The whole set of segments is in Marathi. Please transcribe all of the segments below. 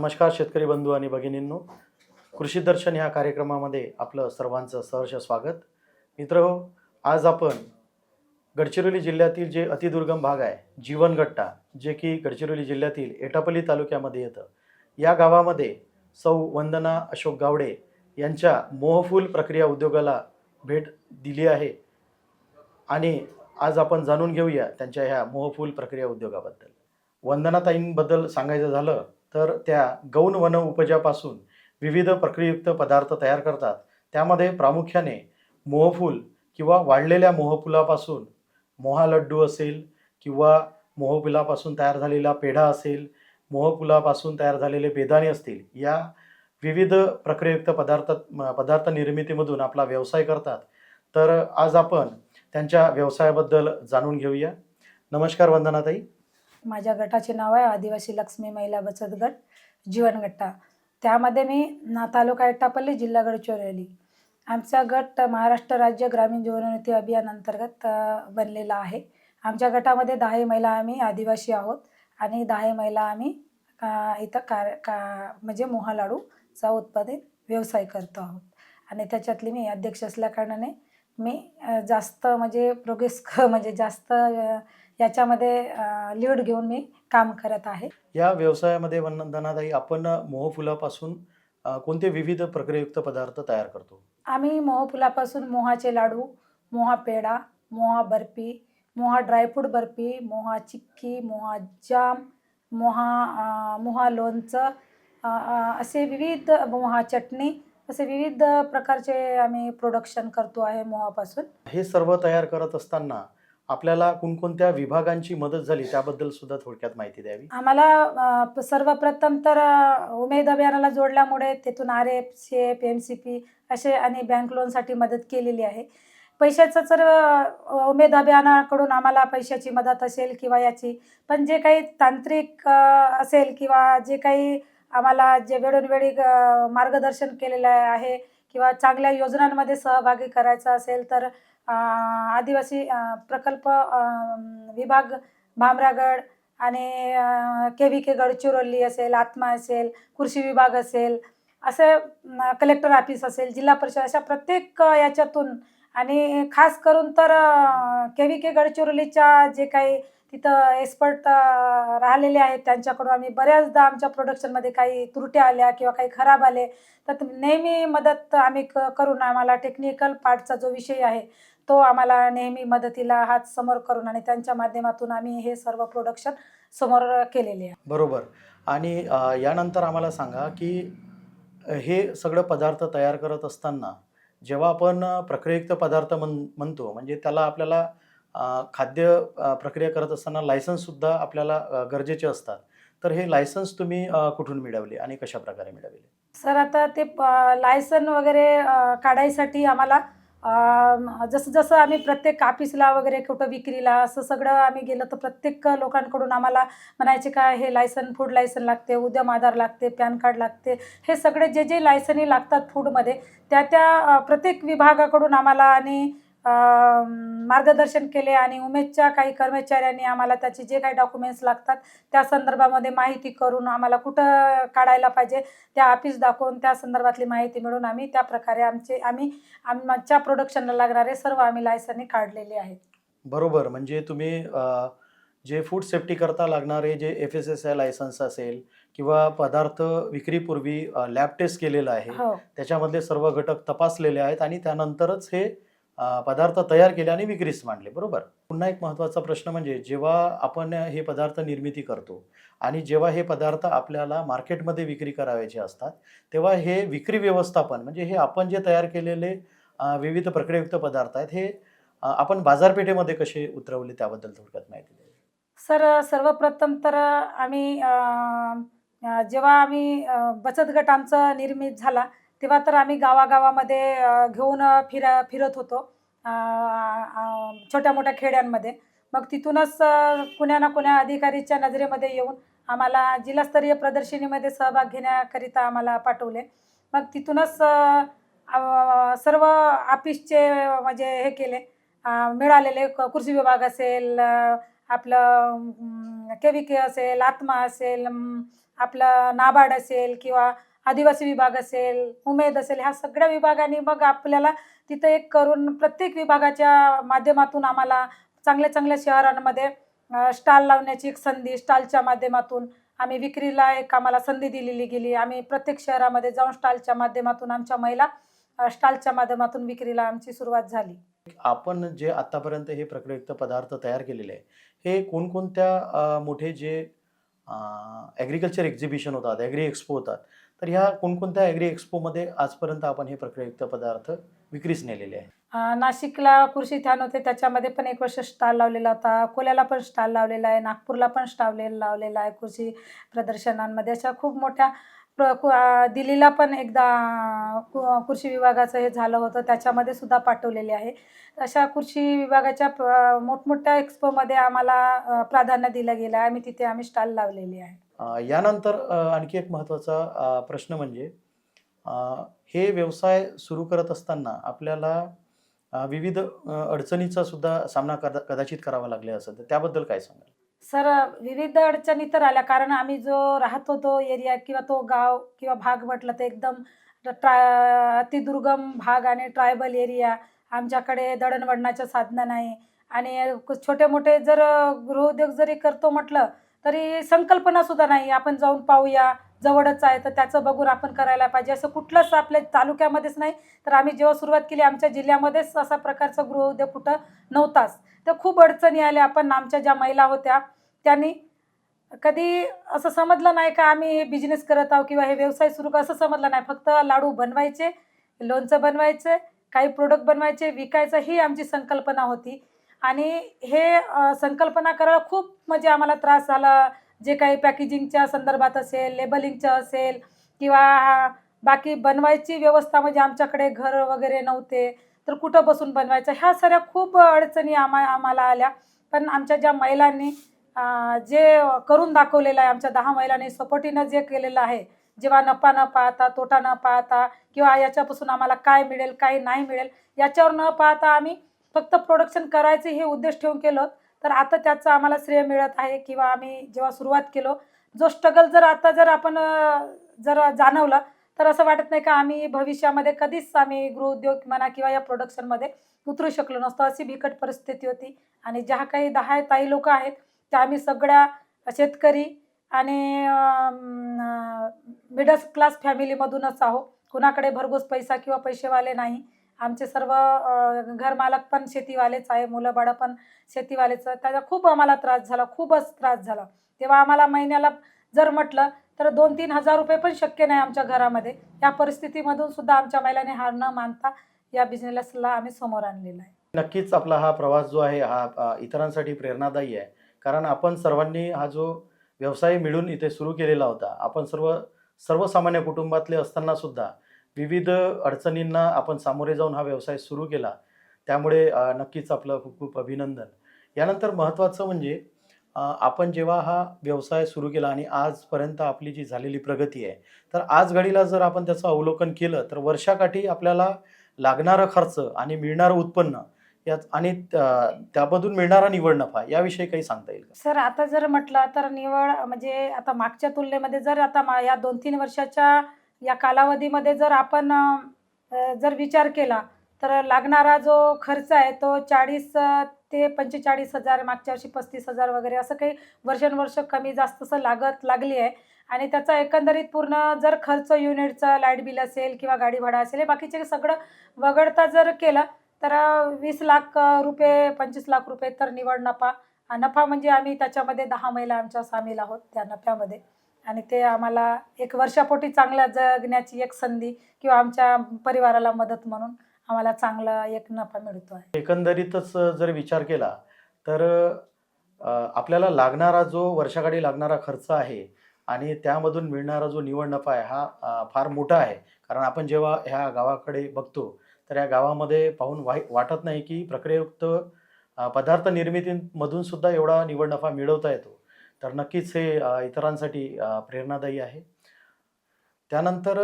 नमस्कार शेतकरी बंधू आणि भगिनींनो, कृषी दर्शन ह्या कार्यक्रमामध्ये आपलं सर्वांचं सहर्ष स्वागत. मित्रहो, आज आपण गडचिरोली जिल्ह्यातील जे अतिदुर्गम भाग आहे जीवनगट्टा, जे की गडचिरोली जिल्ह्यातील एटापल्ली तालुक्यामध्ये येतं, या गावामध्ये सौ वंदना अशोक गावडे यांच्या मोहफूल प्रक्रिया उद्योगाला भेट दिली आहे. आणि आज आपण जाणून घेऊया त्यांच्या ह्या मोहफूल प्रक्रिया उद्योगाबद्दल. वंदनाताईंबद्दल सांगायचं झालं तर त्या गौण वन उपजापासून विविध प्रक्रियायुक्त पदार्थ तयार करतात. त्यामध्ये प्रामुख्याने मोहफूल किंवा वाढलेल्या मोहफुलापासून मोहा लड्डू असेल, किंवा मोहफुलापासून तयार झालेला पेढा असेल, मोहफुलापासून तयार झालेले बेदाणे असतील, या विविध प्रक्रियायुक्त पदार्थ निर्मितीमधून आपला व्यवसाय करतात. तर आज आपण त्यांच्या व्यवसायाबद्दल जाणून घेऊया. नमस्कार वंदनाताई. माझ्या गटाचे नाव आहे आदिवासी लक्ष्मी महिला बचत गट जीवनगट्टा. त्यामध्ये मी तालुका एटापल्ली, जिल्हा गडचिरोली. आमचा गट महाराष्ट्र राज्य ग्रामीण जीवनोन्नती अभियान अंतर्गत बनलेला आहे. आमच्या गटामध्ये 10 महिला आम्ही आदिवासी आहोत आणि 10 महिला आम्ही इथं म्हणजे मोहा लाडूचा उत्पादन व्यवसाय करतो आहोत. आणि त्याच्यातली मी अध्यक्ष असल्याकारणाने मी जास्त म्हणजे प्रोग्रेस म्हणजे जास्त याच्यामध्ये लीड घेऊन मी काम करत आहे. या व्यवसायामध्ये वंदनाताई, आपण मोहफुलापासून कोणते विविध प्रक्रियायुक्त पदार्थ तयार करतो? आम्ही मोहफुलापासून मोहाचे लाडू, मोहा पेढा, मोहा बर्फी, मोहा ड्रायफ्रूट बर्फी, मोहा चिक्की, मोहा जाम, मोहा लोणचं, असे विविध मोहा चटणी, असे विविध प्रकारचे आम्ही प्रोडक्शन करतो आहे मोहापासून. हे सर्व तयार करत असताना आपल्याला कोणकोणत्या विभागांची मदत झाली त्याबद्दल सुद्धा थोडक्यात माहिती द्यावी. आम्हाला सर्वप्रथम तर उमेद अभियानाला जोडल्यामुळे तेथून RF, CF, MCP असे आणि बँक लोनसाठी मदत केलेली आहे. पैशाचं तर उमेद अभियानाकडून आम्हाला पैशाची मदत असेल किंवा याची, पण जे काही तांत्रिक असेल किंवा जे काही आम्हाला जे वेळोवेळी मार्गदर्शन केलेलं आहे किंवा चांगल्या योजनांमध्ये सहभागी करायचं असेल तर आदिवासी प्रकल्प विभाग भामरागड आणि KVK गडचिरोली असेल, आत्मा असेल, कृषी विभाग असेल, असे कलेक्टर ऑफिस असेल, जिल्हा परिषद, अशा प्रत्येक याच्यातून, आणि खास करून तर KVK गडचिरोलीच्या जे काही तिथं एक्सपर्ट राहिलेले आहेत त्यांच्याकडून आम्ही बऱ्याचदा आमच्या प्रोडक्शनमध्ये काही त्रुटी आल्या किंवा काही खराब आले तर नेहमी मदत आम्ही करून, आम्हाला टेक्निकल पार्टचा जो विषय आहे तो आम्हाला नेहमी मदतीला हात समोर करून आणि त्यांच्या माध्यमातून आम्ही हे सर्व प्रोडक्शन समोर केलेले आहे. बरोबर. आणि यानंतर आम्हाला सांगा की हे सगळं पदार्थ तयार करत असताना जेव्हा आपण प्रक्रियायुक्त पदार्थ म्हणतो, म्हणजे त्याला आपल्याला खाद्य प्रक्रिया करत असताना लायसन्ससुद्धा आपल्याला गरजेचे असतात. तर हे लायसन्स तुम्ही कुठून मिळवले आणि कशा प्रकारे मिळवले? सर, आता ते लायसन वगैरे काढायसाठी आम्हाला जसं जसं आम्ही प्रत्येक ऑफिसला वगैरे कुठं विक्रीला असं सगळं आम्ही गेलं तर प्रत्येक लोकांकडून आम्हाला म्हणायचे का हे लायसन, फूड लायसन लागते, उद्यम आधार लागते, पॅन कार्ड लागते, हे सगळे जे जे लायसनी लागतात फूडमध्ये त्या प्रत्येक विभागाकडून आम्हाला आणि मार्गदर्शन केले. आणि उमेदच्या काही कर्मचाऱ्यांनी आम्हाला त्याचे जे काही डॉक्युमेंट्स लागतात त्या संदर्भामध्ये माहिती करून आम्हाला कुठं काढायला पाहिजे त्या ऑफिस दाखवून त्या संदर्भातली माहिती मिळून आम्ही त्या प्रकारे आमच्या प्रोडक्शनला लागणारे सर्व आम्ही लायसनी काढलेले आहेत. बरोबर. म्हणजे तुम्ही जे फूड सेफ्टी करता लागणारे जे FSSAI लायसन्स असेल किंवा पदार्थ विक्रीपूर्वी लॅब टेस्ट केलेलं आहे, हो. त्याच्यामधले सर्व घटक तपासलेले आहेत आणि त्यानंतरच हे पदार्थ तयार केले आणि विक्रीस मांडले. बरोबर. पुन्हा एक महत्त्वाचा प्रश्न म्हणजे जेव्हा आपण हे पदार्थ निर्मिती करतो आणि जेव्हा हे पदार्थ आपल्याला मार्केटमध्ये विक्री करायचे असतात, तेव्हा हे विक्री व्यवस्थापन, म्हणजे हे आपण जे तयार केलेले विविध प्रक्रियायुक्त पदार्थ आहेत, हे आपण बाजारपेठेमध्ये कसे उतरवले त्याबद्दल थोडक्यात माहिती द्यावी. सर, सर्वप्रथम तर जेव्हा आम्ही बचत गट आमचा निर्मित झाला तेव्हा तर आम्ही गावागावामध्ये घेऊन फिरत होतो, छोट्या मोठ्या खेड्यांमध्ये. मग तिथूनच कुण्या ना कुण्या अधिकारीच्या नजरेमध्ये येऊन आम्हाला जिल्हास्तरीय प्रदर्शनीमध्ये सहभाग घेण्याकरिता आम्हाला पाठवले. मग तिथूनच सर्व ऑफिसचे म्हणजे हे केले, मिळालेले कृषी विभाग असेल, आपलं KVK असेल, आत्मा असेल, आपलं नाबार्ड असेल किंवा आदिवासी विभाग असेल, उमेद असेल, ह्या सगळ्या विभागांनी मग आपल्याला तिथं एक करून प्रत्येक विभागाच्या माध्यमातून आम्हाला चांगल्या चांगल्या शहरांमध्ये स्टॉल लावण्याची एक संधी, स्टॉलच्या माध्यमातून आम्ही विक्रीला एक आम्हाला संधी दिलेली गेली. आम्ही प्रत्येक शहरामध्ये जाऊन स्टॉलच्या माध्यमातून आमच्या महिला स्टॉलच्या माध्यमातून विक्रीला आमची सुरुवात झाली. आपण जे आतापर्यंत हे प्रक्रयुक्त पदार्थ तयार केलेले आहे, हे कोणकोणत्या मोठे जे ॲग्रिकल्चर एक्झिबिशन होतात, ॲग्री एक्सपो होतात, तर ह्या कोणकोणत्या ॲग्री एक्सपोमध्ये आजपर्यंत आपण हे प्रक्रयुक्त पदार्थ विक्रीस नेलेले आहे? नाशिकला कृषी उद्यान होते, त्याच्यामध्ये पण 1 वर्ष स्टॉल लावलेला होता. अकोल्याला पण स्टॉल लावलेला आहे, नागपूरला पण स्टॉल लावलेला आहे कृषी प्रदर्शनांमध्ये. अशा खूप मोठ्या दिल्लीला पण एकदा कृषी विभागाचं हे झालं होतं, त्याच्यामध्ये सुद्धा पाठवलेले आहे. अशा कृषी विभागाच्या मोठमोठ्या एक्सपोमध्ये आम्हाला प्राधान्य दिलं गेलं आहे. आम्ही तिथे स्टॉल लावलेले आहे. यानंतर आणखी एक महत्त्वाचा प्रश्न म्हणजे हे व्यवसाय सुरू करत असताना आपल्याला विविध अडचणीचा सुद्धा सामना कदाचित करावा लागले असेल, तर त्याबद्दल काय सांगाल? सर, विविध अडचणी तर आल्या, कारण आम्ही जो राहतो तो एरिया किंवा तो गाव किंवा भाग म्हटलं तर एकदम अतिदुर्गम भाग आणि ट्रायबल एरिया. आमच्याकडे दळणवळणाच्या साधनं नाही आणि छोटे मोठे जर गृहउद्योग जरी करतो म्हटलं तरी संकल्पनासुद्धा नाही. आपण जाऊन पाहूया, जवळच आहे तर त्याचं बघून आपण करायला पाहिजे, असं कुठलंच आपल्या तालुक्यामध्येच नाही. तर आम्ही जेव्हा सुरुवात केली आमच्या जिल्ह्यामध्येच असा प्रकारचा गृहउद्योग कुठं नव्हताच. तर खूप अडचणी आल्या. पण आमच्या ज्या महिला होत्या त्यांनी कधी असं समजलं नाही का आम्ही हे बिझनेस करत आहोत किंवा हे व्यवसाय सुरू असं समजलं नाही. फक्त लाडू बनवायचे, लोणचं बनवायचे, काही प्रोडक्ट बनवायचे, विकायचं, ही आमची संकल्पना होती. आणि हे संकल्पना करायला खूप म्हणजे आम्हाला त्रास झाला. जे काही पॅकेजिंगच्या संदर्भात असेल, लेबलिंगचं असेल किंवा बाकी बनवायची व्यवस्था, म्हणजे आमच्याकडे घर वगैरे नव्हते, तर कुठं बसून बनवायचं, ह्या साऱ्या खूप अडचणी आम्हाला आल्या. पण आमच्या ज्या महिलांनी जे करून दाखवलेलं आहे, आमच्या 10 महिलांनी सपोर्टीनं जे केलेलं आहे, जेव्हा नफा न पाहता, तोटा न पाहता किंवा याच्यापासून आम्हाला काय मिळेल, काय नाही मिळेल याच्यावर न पाहता आम्ही फक्त प्रोडक्शन करायचे हे उद्देश ठेवून केलं, तर आता त्याचं आम्हाला श्रेय मिळत आहे. किंवा आम्ही जेव्हा सुरुवात केलो, जो स्ट्रगल जर आपण जर जाणवलं तर असं वाटत नाही का आम्ही भविष्यामध्ये कधीच आम्ही गृहउद्योग म्हणा किंवा या प्रोडक्शनमध्ये उतरू शकलो नसतो. अशी बिकट परिस्थिती होती. आणि ज्या काही 10 ताई लोक आहेत त्या आम्ही सगळ्या शेतकरी आणि मिडल क्लास फॅमिलीमधूनच आहोत. कुणाकडे भरघोस पैसा किंवा पैसेवाले नाही. आमचे सर्व घरमालक पण शेतीवालेच आहे, मुलं बाळं पण शेतीवालेच. त्याचा खूप आम्हाला त्रास झाला, खूपच त्रास झाला. तेव्हा आम्हाला महिन्याला जर म्हटलं तर 2-3 हजार रुपये पण शक्य नाही आमच्या घरामध्ये. या परिस्थितीमधून सुद्धा आमच्या महिलांनी हार न मानता या बिझनेसला आम्ही समोर आणलेला आहे. नक्कीच आपला हा प्रवास जो आहे हा इतरांसाठी प्रेरणादायी आहे. कारण आपण सर्वांनी हा जो व्यवसाय मिळून इथे सुरू केलेला होता, आपण सर्वसामान्य कुटुंबातले असताना सुद्धा विविध अडचणींना आपण सामोरे जाऊन हा व्यवसाय सुरू केला. त्यामुळे नक्कीच आपलं खूप खूप अभिनंदन. यानंतर महत्त्वाचं म्हणजे आपण जेव्हा हा व्यवसाय सुरू केला आणि आजपर्यंत आपली जी झालेली प्रगती आहे, तर आज घडीला जर आपण त्याचं अवलोकन केलं तर वर्षाकाठी आपल्याला लागणारा खर्च आणि मिळणारं उत्पन्न यात आणि त्यामधून मिळणारा निव्वळ नफा याविषयी काही सांगता येईल का? सर, आता जर म्हटलं तर निव्वळ म्हणजे आता मागच्या तुलनेमध्ये जर आता या 2-3 वर्षाच्या या कालावधीमध्ये जर आपण जर विचार केला तर लागणारा जो खर्च आहे तो 40 ते 45,000, मागच्या वर्षी 35,000 वगैरे असं काही वर्षानुवर्ष कमी जास्त असं लागली आहे. आणि त्याचा एकंदरीत पूर्ण जर खर्च युनिटचा, लाईट बिल असेल किंवा गाडी भाडा असेल, हे बाकीचे सगळं वगळता जर केलं तर 20 लाख रुपये, 25 लाख रुपये तर निव्वळ नफा म्हणजे आम्ही त्याच्यामध्ये 10 महिला आमच्या सामील आहोत त्या नफ्यामध्ये. आणि ते आम्हाला एक वर्षापोटी चांगल्या जगण्याची एक संधी किंवा आमच्या परिवाराला मदत म्हणून आम्हाला चांगला एक नफा मिळतो आहे. एकंदरीतच जर विचार केला तर आपल्याला लागणारा जो वर्षाकाठी लागणारा खर्च आहे आणि त्यामधून मिळणारा जो निव्वळ नफा आहे हा फार मोठा आहे. कारण आपण जेव्हा ह्या गावाकडे बघतो तर या गावामध्ये पाहून वाटत नाही की प्रक्रियायुक्त पदार्थ निर्मितीमधून सुद्धा एवढा निव्वळ नफा मिळवता येतो. तर नक्कीच हे इतरांसाठी प्रेरणादायी आहे. त्यानंतर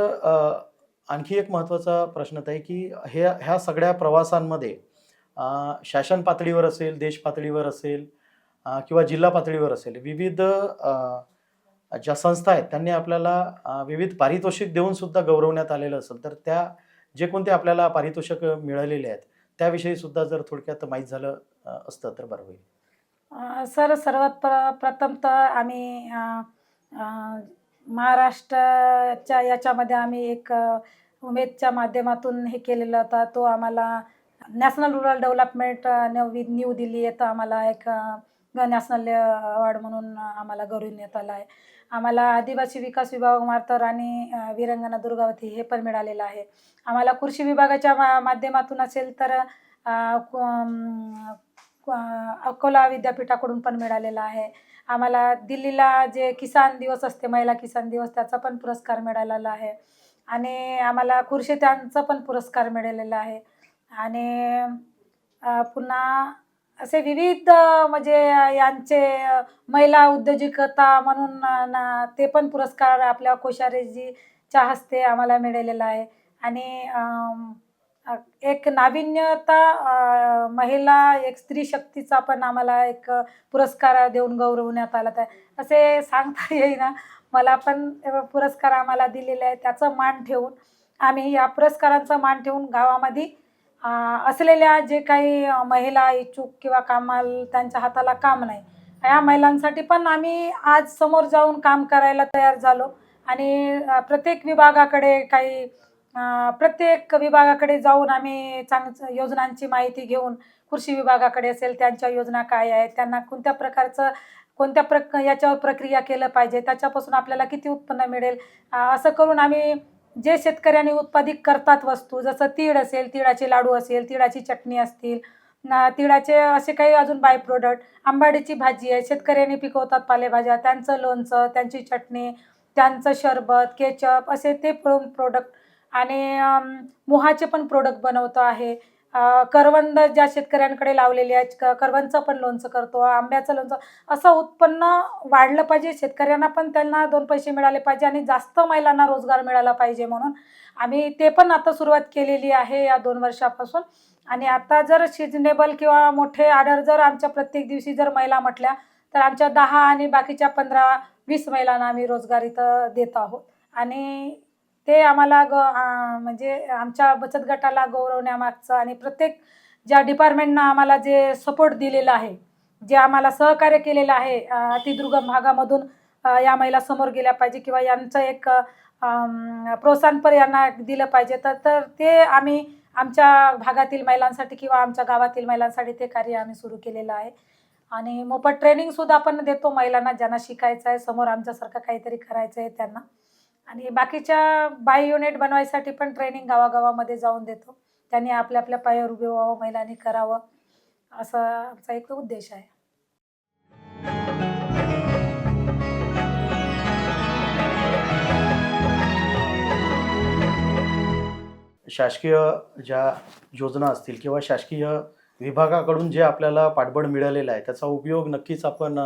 आणखी एक महत्त्वाचा प्रश्न आहे की ह्या सगळ्या प्रवासांमध्ये शासन पातळीवर असेल, देश पातळीवर असेल किंवा जिल्हा पातळीवर असेल, विविध ज्या संस्था आहेत त्यांनी आपल्याला विविध पारितोषिक देऊन सुद्धा गौरवण्यात आलेलं असेल, तर त्या जे कोणते आपल्याला पारितोषिक मिळालेले आहेत त्याविषयी सुद्धा जर थोडक्यात माहीत झालं असतं तर बरं होईल. सर सर्वात प्रथम तर आम्ही अ, महाराष्ट्राच्या याच्यामध्ये आम्ही एक उमेदच्या माध्यमातून हे केलेलं होता. तो आम्हाला national rural development new Delhi येतं आम्हाला एक नॅशनल अवॉर्ड म्हणून आम्हाला गौरवण्यात आला आहे. आम्हाला आदिवासी विकास विभागामार्फत राणी वीरांगना दुर्गावती हे पण मिळालेलं आहे. आम्हाला कृषी विभागाच्या माध्यमातून असेल तर अकोला विद्यापीठाकडून पण मिळालेला आहे. आम्हाला दिल्लीला जे किसान दिवस असते, महिला किसान दिवस, त्याचा पण पुरस्कार मिळालेला आहे आणि आम्हाला कृषी त्यांचा पण पुरस्कार मिळालेला आहे. आणि पुन्हा असे विविध म्हणजे यांचे महिला उद्योजकता म्हणून ते पण पुरस्कार आपल्या कोश्यारीजीच्या हस्ते आम्हाला मिळालेला आहे. आणि एक नाविन्यता महिला एक स्त्री शक्तीचा पण आम्हाला एक पुरस्कार देऊन गौरवण्यात आला. तर असे सांगता येईना मला, पण पुरस्कार आम्हाला दिलेले आहे. त्याचा मान ठेवून आम्ही या पुरस्कारांचा मान ठेवून गावामध्ये असलेल्या जे काही महिला इच्छुक किंवा कामाला त्यांच्या हाताला काम नाही, या महिलांसाठी पण आम्ही आज समोर जाऊन काम करायला तयार झालो. आणि प्रत्येक विभागाकडे जाऊन आम्ही योजनांची माहिती घेऊन, कृषी विभागाकडे असेल त्यांच्या योजना काय आहेत, त्यांना कोणत्या प्रकारचं याच्यावर प्रक्रिया केलं पाहिजे, त्याच्यापासून आपल्याला किती उत्पन्न मिळेल, असं करून आम्ही जे शेतकऱ्यांनी उत्पादित करतात वस्तू, जसं तीळ असेल, तिळाचे लाडू असेल, तिळाची चटणी असतील, तिळाचे असे काही अजून बाय प्रोडक्ट, आंबाडीची भाजी आहे, शेतकऱ्यांनी पिकवतात पालेभाज्या, त्यांचं लोणचं, त्यांची चटणी, त्यांचं सरबत, केचप असे ते प्रोडक्ट. आणि मोहाचे पण प्रोडक्ट बनवतो आहे. करवंद ज्या शेतकऱ्यांकडे लावलेली आहेत, करवंदचं पण लोणचं करतो, आंब्याचं लोणचं. असं उत्पन्न वाढलं पाहिजे, शेतकऱ्यांना पण त्यांना 2 पैसे मिळाले पाहिजे आणि जास्त महिलांना रोजगार मिळाला पाहिजे, म्हणून आम्ही ते पण आता सुरुवात केलेली आहे या 2 वर्षापासून. आणि आता जर सिजनेबल किंवा मोठे ऑर्डर जर आमच्या प्रत्येक दिवशी जर महिला म्हटल्या, तर आमच्या 10 आणि बाकीच्या 15-20 महिलांना आम्ही रोजगार इथं देत आहोत. आणि ते आम्हाला म्हणजे आमच्या बचत गटाला गौरवण्यामागचं आणि प्रत्येक ज्या डिपार्टमेंटनं आम्हाला जे सपोर्ट दिलेला आहे, जे आम्हाला सहकार्य केलेलं आहे, अतिदुर्गम भागामधून या महिला समोर गेल्या पाहिजे किंवा यांचं एक प्रोत्साहनपर यांना दिलं पाहिजे, तर तर ते आम्ही आमच्या भागातील महिलांसाठी किंवा आमच्या गावातील महिलांसाठी ते कार्य आम्ही सुरू केलेलं आहे. आणि मोफत ट्रेनिंगसुद्धा आपण देतो महिलांना, ज्यांना शिकायचं आहे, समोर आमच्यासारखं काहीतरी करायचं आहे त्यांना. आणि बाकीच्या बाय युनिट बनवायसाठी पण ट्रेनिंग गावागावामध्ये जाऊन देतो. त्यांनी आपल्या आपल्या पायावर उभे व्हावं, महिलांनी करावं, असा आमचा एक उद्देश आहे. शासकीय ज्या योजना असतील किंवा शासकीय विभागाकडून जे आपल्याला पाठबळ मिळालेलं आहे त्याचा उपयोग नक्कीच आपण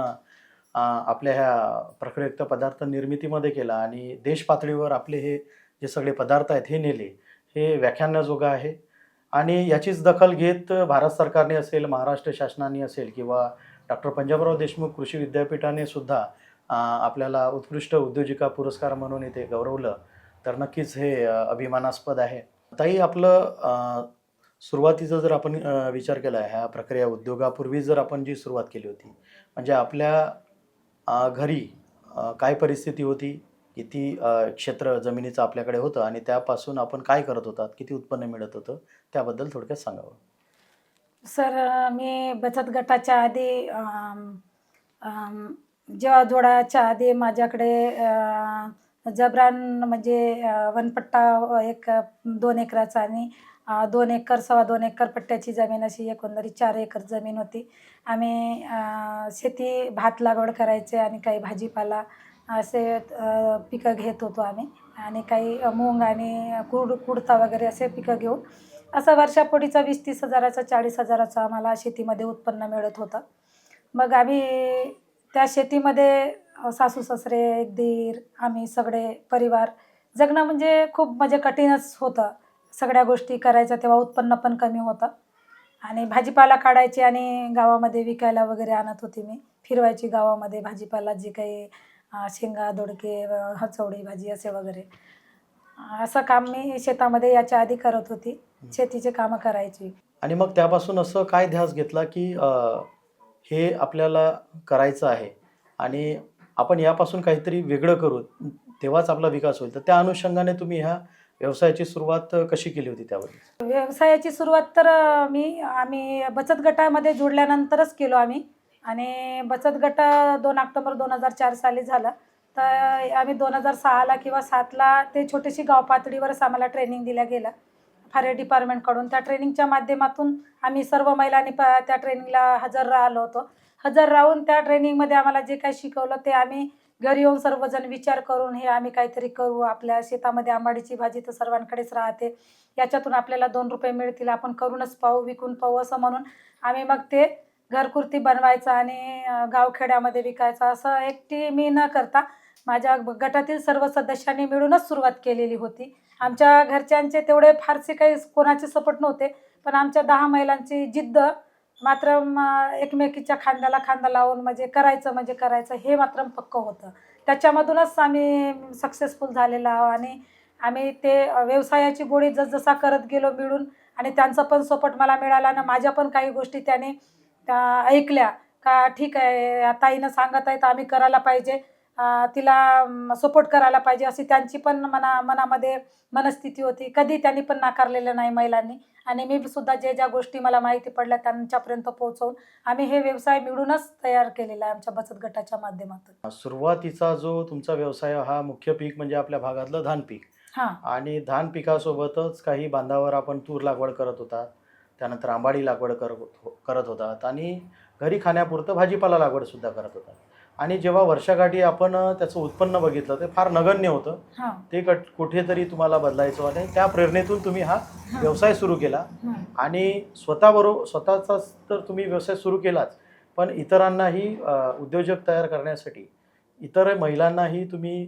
आपल्या ह्या प्रक्रियायुक्त पदार्थ निर्मितीमध्ये केला आणि देश पातळीवर आपले हे जे सगळे पदार्थ आहेत हे नेले, हे व्याख्यानाजोगं आहे. आणि याचीच दखल घेत भारत सरकारने असेल, महाराष्ट्र शासनाने असेल किंवा डॉक्टर पंजाबराव देशमुख कृषी विद्यापीठाने सुद्धा आपल्याला उत्कृष्ट उद्योजिका पुरस्कार म्हणून इथे गौरवलं, तर नक्कीच हे अभिमानास्पद आहे. ताई, आपलं सुरुवातीचा जर आपण विचार केला ह्या प्रक्रिया उद्योगापूर्वी जर आपण जी सुरुवात केली होती, म्हणजे आपल्या घरी काय परिस्थिती होती, किती क्षेत्र जमिनीचं आपल्याकडे होतं आणि त्यापासून आपण काय करत होतात, किती उत्पन्न मिळत होतं, त्याबद्दल थोडक्यात सांगावं. सर, मी बचत गटाच्या आधी जेव्हा जोडाच्या आधी माझ्याकडे जबरान म्हणजे वनपट्टा एक 2 एकराचा आणि 2 एकर, 2.25 एकर पट्ट्याची जमीन, अशी एकंदरीत 4 एकर जमीन होती. आम्ही शेती, भात लागवड करायचे आणि काही भाजीपाला असे पिकं घेत होतो आम्ही. आणि काही मूग आणि कुडता वगैरे असे पिकं घेऊन असं वर्षापोटीचा 20-30 हजाराचा, 40 हजाराचा आम्हाला शेतीमध्ये उत्पन्न मिळत होतं. मग आम्ही त्या शेतीमध्ये सासू-सासरे, एक दीर, आम्ही सगळे परिवार जगणं म्हणजे खूप म्हणजे कठीणच होतं. सगळ्या गोष्टी करायच्या तेव्हा उत्पन्न पण कमी होतं. आणि भाजीपाला काढायची आणि गावामध्ये विकायला वगैरे आणत होते मी. फिरवायची गावामध्ये भाजीपाला, जे काही शेंगा दोडके चवळी भाजी असे वगैरे. असं काम मी शेतामध्ये याच्या आधी करत होती, शेतीचे कामं करायची. आणि मग त्यापासून असं काय ध्यास घेतला की हे आपल्याला करायचं आहे आणि आपण यापासून काहीतरी वेगळं करू, तेव्हाच आपला विकास होईल. तर त्या अनुषंगाने तुम्ही ह्या व्यवसायाची सुरुवात कशी केली होती त्यावर? व्यवसायाची सुरुवात तर आम्ही बचत गटामध्ये जोडल्यानंतरच केलो आम्ही. आणि बचत गट 2 ऑक्टोबर 2004 साली झाला. तर आम्ही 2006ला किंवा 7ला ते छोटीशी गाव पातळीवरच आम्हाला ट्रेनिंग दिल्या गेलं फायर डिपार्टमेंटकडून. त्या ट्रेनिंगच्या माध्यमातून आम्ही सर्व महिलांनी त्या ट्रेनिंगला हजर राहिलो होतो. हजर राहून त्या ट्रेनिंगमध्ये आम्हाला जे काही शिकवलं ते आम्ही घरी येऊन सर्वजण विचार करून हे आम्ही काहीतरी करू. आपल्या शेतामध्ये आंबाडीची भाजी तर सर्वांकडेच राहते, याच्यातून आपल्याला 2 रुपये मिळतील, आपण करूनच पाहू, विकून पाहू असं म्हणून आम्ही मग ते घरकुर्ती बनवायचं आणि गावखेड्यामध्ये विकायचं. असं एकटी मी न करता माझ्या गटातील सर्व सदस्यांनी मिळूनच सुरुवात केलेली होती. आमच्या घरच्यांचे तेवढे फारसे काही कोणाचे सपोर्ट नव्हते, पण आमच्या 10 महिलांची जिद्द मात्र एकमेकीच्या खांद्याला खांदा लावून म्हणजे करायचं हे मात्र पक्कं होतं. त्याच्यामधूनच आम्ही सक्सेसफुल झालेलो आहोत. आणि आम्ही ते व्यवसायाची गोडी जसजसा करत गेलो मिळून, आणि त्यांचा पण सपोर्ट मला मिळाला आणि माझ्या पण काही गोष्टी त्याने ऐकल्या का ठीक आहे, या ताईनं सांगत आहे तर आम्ही करायला पाहिजे, तिला सपोर्ट करायला पाहिजे, अशी त्यांची पण मनामध्ये मनस्थिती होती. कधी त्यांनी पण नाकारलेलं नाही महिलांनी. आणि मी सुद्धा ज्या गोष्टी मला माहिती पडल्या त्यांच्यापर्यंत पोहोचवून आम्ही हे व्यवसाय मिळूनच तयार केलेला आहे आमच्या बचत गटाच्या माध्यमातून. सुरुवातीचा जो तुमचा व्यवसाय हा मुख्य पीक म्हणजे आपल्या भागातलं धान पीक, हां. आणि धान पिकासोबतच काही बांधावर आपण तूर लागवड करत होता, त्यानंतर आंबाडी लागवड करत होतात आणि घरी खाण्यापुरतं भाजीपाला लागवड सुद्धा करत होता. आणि जेव्हा वर्षाकाठी आपण त्याचं उत्पन्न बघितलं ते फार नगण्य होतं. हां. ते कुठेतरी तुम्हाला बदलायचं होतं आणि त्या प्रेरणेतून तुम्ही हा व्यवसाय सुरू केला. आणि स्वतःचाच तर तुम्ही व्यवसाय सुरू केलाच, पण इतरांनाही उद्योजक तयार करण्यासाठी इतर महिलांनाही तुम्ही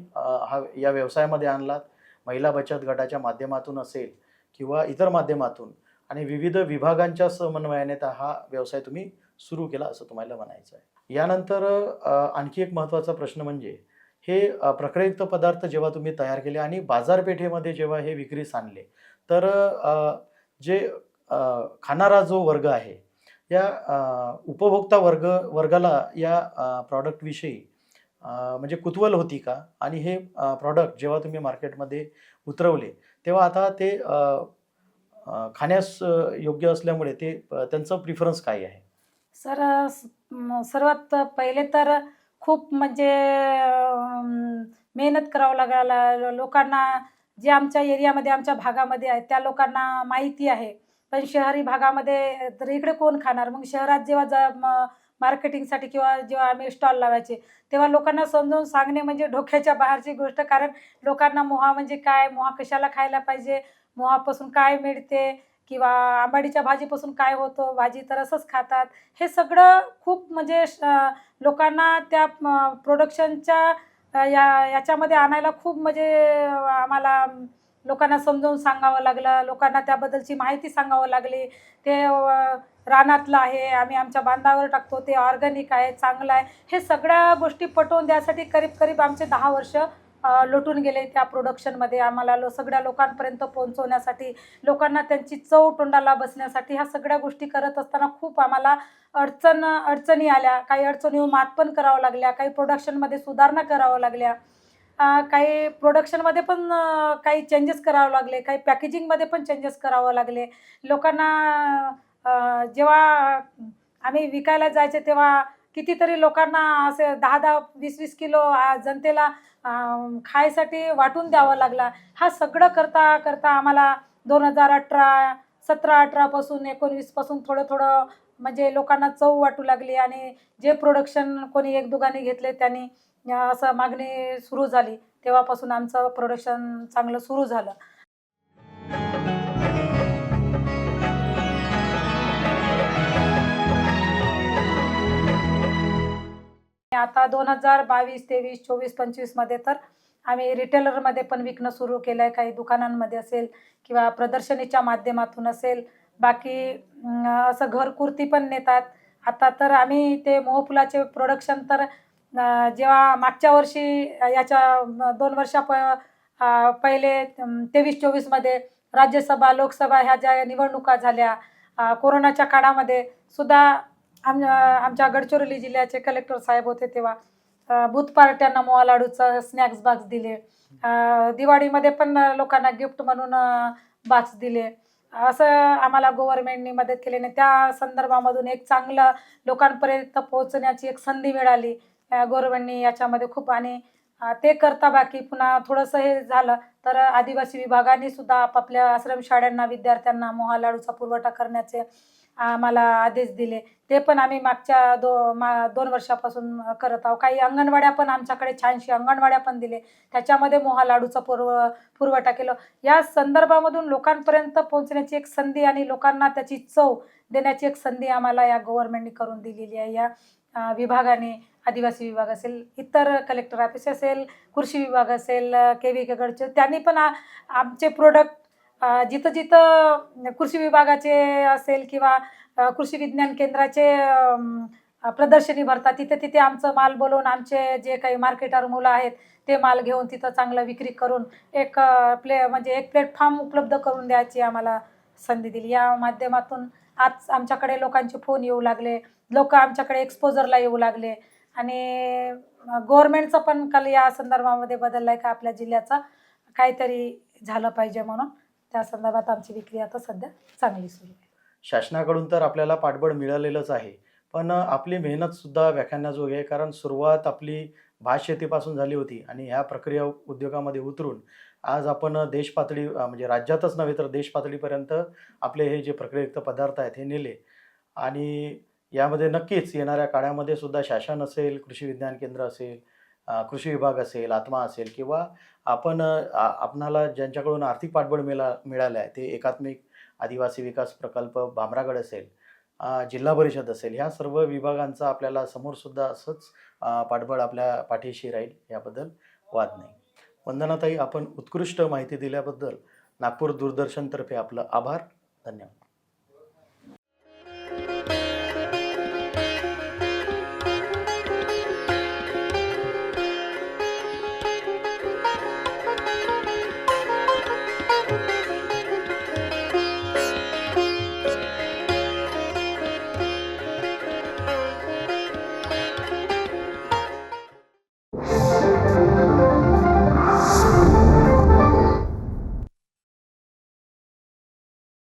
या व्यवसायामध्ये आणलात. महिला बचत गटाच्या माध्यमातून असेल किंवा इतर माध्यमातून आणि विविध विभागांच्या समन्वयाने हा व्यवसाय तुम्ही सुरू केला असं तुम्हाला म्हणायचं आहे. यानंतर आणखी एक महत्त्वाचा प्रश्न म्हणजे हे प्रक्रययुक्त पदार्थ जेव्हा तुम्ही तयार केले आणि बाजारपेठेमध्ये जेव्हा हे विक्रीस आणले, तर जे खाणारा जो वर्ग आहे या उपभोक्ता वर्गाला या प्रॉडक्टविषयी म्हणजे कुतूहल होती का? आणि हे प्रॉडक्ट जेव्हा तुम्ही मार्केटमध्ये उतरवले तेव्हा आता ते खाण्यास योग्य असल्यामुळे ते त्यांचं प्रिफरन्स काय आहे? सर, सर्वात पहिले तर खूप मेहनत करावं लागायला लोकांना. जे आमच्या एरियामध्ये आमच्या भागामध्ये आहेत त्या लोकांना माहिती आहे, पण शहरी भागामध्ये तर इकडे कोण खाणार. मग शहरात जेव्हा मार्केटिंगसाठी किंवा जेव्हा आम्ही स्टॉल लावायचे तेव्हा लोकांना समजावून सांगणे म्हणजे डोक्याच्या बाहेरची गोष्ट. कारण लोकांना मोहा म्हणजे काय, मोहा कशाला खायला पाहिजे, मोहापासून काय मिळते किंवा आंबाडीच्या भाजीपासून काय होतं, भाजी तर असंच खातात. हे सगळं खूप लोकांना त्या प्रोडक्शनच्या याच्यामध्ये आणायला खूप आम्हाला लोकांना समजावून सांगावं लागलं. लोकांना त्याबद्दलची माहिती सांगावं लागली. ते रानातलं आहे, आम्ही आमच्या बांधावर टाकतो, ते ऑर्गॅनिक आहे, चांगलं आहे, हे सगळ्या गोष्टी पटवून द्यासाठी करीब आमचे 10 वर्ष लोटून गेले त्या प्रोडक्शनमध्ये. आम्हाला सगळ्या लोकांपर्यंत पोहोचवण्यासाठी, लोकांना त्यांची चव तोंडाला बसण्यासाठी ह्या सगळ्या गोष्टी करत असताना खूप आम्हाला अडचणी आल्या. काही अडचणी मात पण करावं लागल्या, काही प्रोडक्शनमध्ये सुधारणा करावं लागल्या, काही प्रोडक्शनमध्ये पण काही चेंजेस करावं लागले, काही पॅकेजिंगमध्ये पण चेंजेस करावं लागले. लोकांना जेव्हा आम्ही विकायला जायचे तेव्हा कितीतरी लोकांना असे 10-10, 20-20 किलो जनतेला खायसाठी वाटून द्यावं लागला. हा सगळं करता करता आम्हाला 2018, 17-18 पासून 19 पासून थोडं लोकांना चव वाटू लागली. आणि जे प्रोडक्शन कोणी एक दोघांनी घेतले त्यांनी असं मागणी सुरू झाली. तेव्हापासून आमचं प्रोडक्शन चांगलं सुरू झालं. आता 2022, 23, 24, 25 मध्ये तर आम्ही रिटेलरमध्ये पण विकणं सुरू केलं आहे. काही दुकानांमध्ये असेल किंवा प्रदर्शनीच्या माध्यमातून असेल. बाकी असं घरकुर्ती पण नेतात. आता तर आम्ही ते मोहफुलाचे प्रोडक्शन तर जेव्हा मागच्या वर्षी याच्या 2 वर्षा पहिले 23-24मध्ये राज्यसभा लोकसभा ह्या ज्या निवडणुका झाल्या, कोरोनाच्या काळामध्ये सुद्धा आमच्या गडचिरोली जिल्ह्याचे कलेक्टर साहेब होते तेव्हा बूथ पार्ट्यांना मोहा लाडूचा स्नॅक्स बॉक्स दिले. दिवाळीमध्ये पण लोकांना गिफ्ट म्हणून बॉक्स दिले. असं आम्हाला गव्हर्नमेंटनी मदत केल्याने त्या संदर्भामधून एक चांगलं लोकांपर्यंत पोहोचण्याची एक संधी मिळाली गव्हर्नमेंटनी याच्यामध्ये खूप. आणि ते करता बाकी पुन्हा थोडंसं हे झालं तर आदिवासी विभागाने सुद्धा आपापल्या आश्रमशाळांना विद्यार्थ्यांना मोहा लाडूचा पुरवठा करण्याचे आम्हाला आदेश दिले. ते पण आम्ही मागच्या 2 वर्षापासून करत आहोत. काही अंगणवाड्या पण आमच्याकडे छानशी अंगणवाड्या पण दिले, त्याच्यामध्ये मोहा लाडूचा पुरवठा केलं. या संदर्भामधून लोकांपर्यंत पोहोचण्याची एक संधी आणि लोकांना त्याची चव देण्याची एक संधी आम्हाला या गव्हर्नमेंटने करून दिलेली आहे. या विभागाने, आदिवासी विभाग असेल, इतर कलेक्टर ऑफिस असेल, कृषी विभाग असेल, KVK गडचिरोली, त्यांनी पण आमचे प्रोडक्ट जिथं जिथं कृषी विभागाचे असेल किंवा कृषी विज्ञान केंद्राचे प्रदर्शनी भरतात, तिथे तिथे आमचं माल बोलवून आमचे जे काही मार्केटर मुलं आहेत ते माल घेऊन तिथं चांगलं विक्री करून एक म्हणजे एक प्लॅटफॉर्म उपलब्ध करून द्यायची आम्हाला संधी दिली. या माध्यमातून आज आमच्याकडे लोकांचे फोन येऊ लागले, लोक आमच्याकडे एक्सपोजरला येऊ लागले. आणि गव्हर्नमेंटचा पण कल या संदर्भामध्ये बदलला आहे का आपल्या जिल्ह्याचा काहीतरी झालं पाहिजे म्हणून. त्या संदर्भात आमची विक्री आता सध्या चांगली सुरू आहे. शासनाकडून तर आपल्याला पाठबळ मिळालेलंच आहे, पण आपली मेहनतसुद्धा व्याख्यानाजोगी आहे. कारण सुरुवात आपली भात शेतीपासून झाली होती आणि ह्या प्रक्रिया उद्योगामध्ये उतरून आज आपण देश पातळी म्हणजे राज्यातच नव्हे तर देश पातळीपर्यंत आपले हे जे प्रक्रियायुक्त पदार्थ आहेत हे नेले. आणि यामध्ये नक्कीच येणाऱ्या काळामध्ये सुद्धा शासन असेल, कृषी विज्ञान केंद्र असेल, कृषी विभाग असेल, आत्मा असेल किंवा आपण आपणाला ज्यांच्याकडून आर्थिक पाठबळ मिळालं आहे ते एकात्मिक आदिवासी विकास प्रकल्प भामरागड असेल, जिल्हा परिषद असेल, ह्या सर्व विभागांचा आपल्याला समोरसुद्धा असंच पाठबळ आपल्या पाठीशी राहील, याबद्दल वाद नाही. वंदनाताई, आपण उत्कृष्ट माहिती दिल्याबद्दल नागपूर दूरदर्शनतर्फे आपलं आभार. धन्यवाद.